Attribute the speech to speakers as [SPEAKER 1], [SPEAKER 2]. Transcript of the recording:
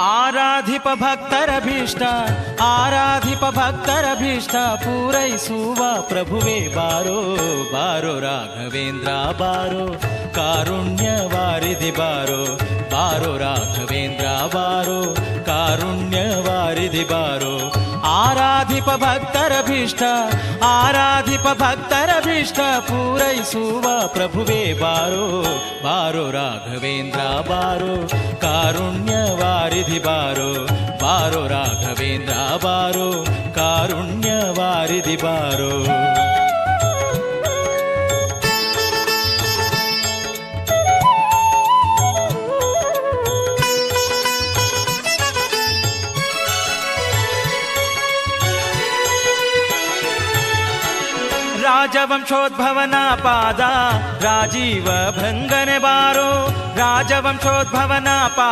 [SPEAKER 1] ಆರಾಧಿಪ ಭಕ್ತರಭೀಷ್ಟ ಆರಾಧಿಪ ಭಕ್ತರಭೀಷ್ಟ ಪೂರೈಸುವ ಪ್ರಭುವೇ ಬಾರೋ ಬಾರೋ ರಾಘವೇಂದ್ರ ಬಾರೋ ಕಾರುಣ್ಯ ವಾರಿಧಿ ಬಾರೋ ಬಾರೋ ರಾಘವೇಂದ್ರ ಬಾರೋ ಕಾರುಣ್ಯ ವಾರಿಧಿ ಬಾರೋ ಆರಾಧಿಪ ಭಕ್ತರಭೀಷ್ಟ ಆರಾಧಿಪ ಭಕ್ತರಭೀಷ್ಟ ಪೂರೈಸುವ ಪ್ರಭುವೇ ಬಾರೋ ಬಾರೋ ರಾಘವೇಂದ್ರ ಬಾರೋ ಕಾರುಣ್ಯ ವಾರಿಧಿ ಬಾರೋ ಬಾರೋ ರಾಘವೇಂದ್ರ ಬಾರೋ ಕಾರುಣ್ಯ ವಾರಿಧಿ ಬಾರೋ ರಾಜವಂಶೋದ್ಭವನ ಪಾದ ರಾಜೀವ ಭೃಂಗನೆ ಬಾರೋ ರಾಜವಂಶೋದ್ಭವನ ಪಾದ